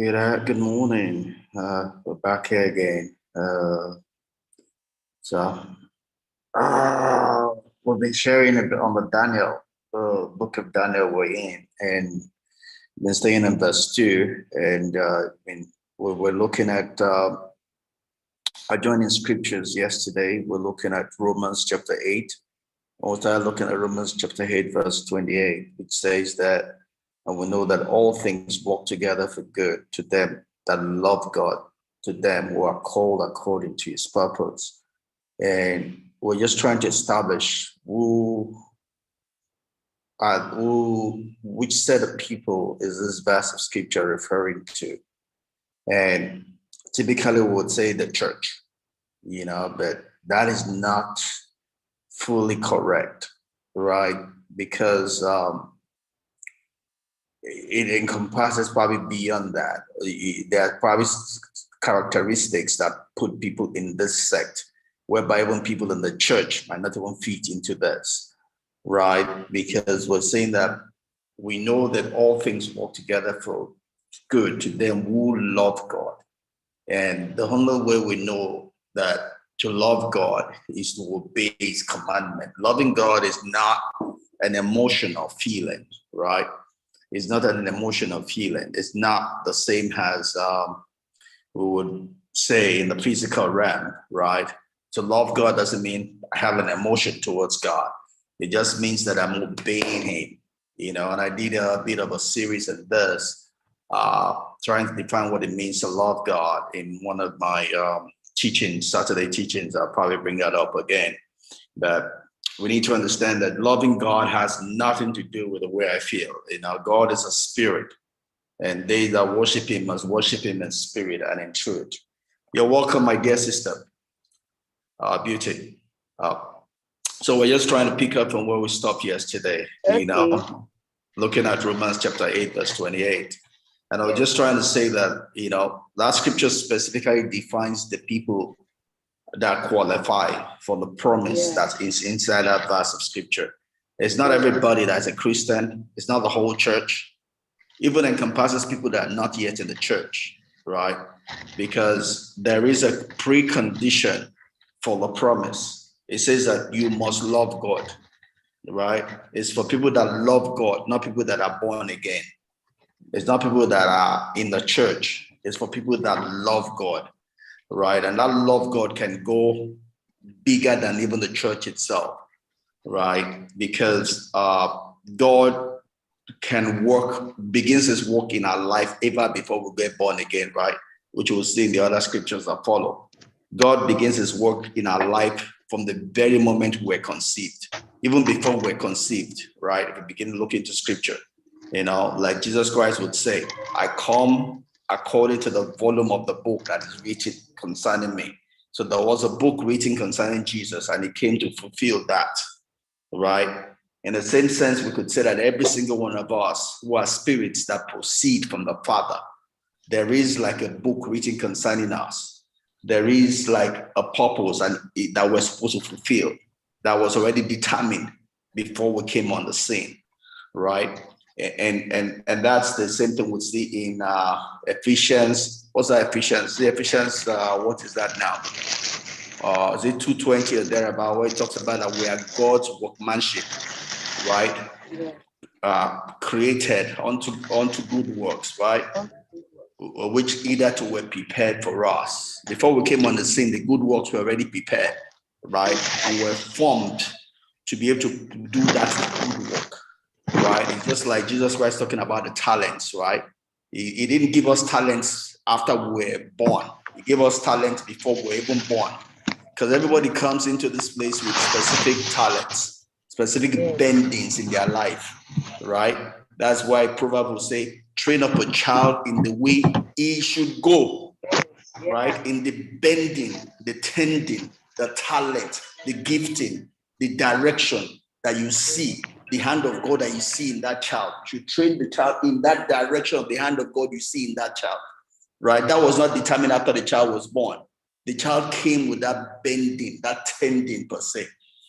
Good morning. We're back here again. So we've been sharing a bit on the Daniel, the book of Daniel we're in, and been staying in verse 2. And we're looking at adjoining scriptures yesterday. We're looking at Romans chapter 8. We started looking at Romans chapter 8, verse 28, which says that, and we know that all things work together for good to them that love God, to them who are called according to his purpose. And we're just trying to establish which set of people is this verse of scripture referring to. And typically we would say the church, but that is not fully correct, right? Because it encompasses probably beyond that. There are probably characteristics that put people in this sect, whereby even people in the church might not even fit into this, right? Because we're saying that we know that all things work together for good to them who love God. And the only way we know that to love God is to obey his commandment. Loving God is not an emotional feeling, right? It's not an emotional feeling. It's not the same as we would say in the physical realm, right? To love God doesn't mean I have an emotion towards God. It just means that I'm obeying him, and I did a bit of a series of this, trying to define what it means to love God in one of my teachings, Saturday teachings. I'll probably bring that up again. But we need to understand that loving God has nothing to do with the way I feel. God is a spirit, and they that worship him must worship him in spirit and in truth. You're welcome, my dear sister, Beauty. So we're just trying to pick up from where we stopped yesterday, looking at Romans chapter 8, verse 28. And I was just trying to say that, that scripture specifically defines the people that qualify for the promise that is inside that verse of scripture. It's not everybody that's a Christian. It's not the whole church. Even encompasses people that are not yet in the church, right? Because there is a precondition for the promise. It says that you must love God, right? It's for people that love God, not people that are born again. It's not people that are in the church. It's for people that love God, right? And that love God can go bigger than even the church itself, right? Because God begins his work in our life even before we get born again, right? Which we'll see in the other scriptures that follow. God begins his work in our life from the very moment we're conceived, even before we're conceived, right? If we begin to look into scripture, like Jesus Christ would say, I come according to the volume of the book that is written concerning me. So there was a book written concerning Jesus, and he came to fulfill that, right? In the same sense, we could say that every single one of us who are spirits that proceed from the Father, there is like a book written concerning us. There is like a purpose that we're supposed to fulfill that was already determined before we came on the scene, right? And that's the same thing we see in Ephesians. What's that, Ephesians? Ephesians, what is that now? Is it 2:20 or thereabout, where it talks about that we are God's workmanship, right? Created unto good works, right? Which either were prepared for us. Before we came on the scene, the good works were already prepared, right? And were formed to be able to do that good work, right? It's just like Jesus Christ talking about the talents, right? He didn't give us talents after we were born. He gave us talents before we were even born. Because everybody comes into this place with specific talents, specific bendings in their life, right? That's why Proverbs will say, train up a child in the way he should go, right? In the bending, the tending, the talent, the gifting, the direction that you see, the hand of God that you see in that child. You train the child in that direction of the hand of God you see in that child, right? That was not determined after the child was born. The child came with that bending, that tending per se.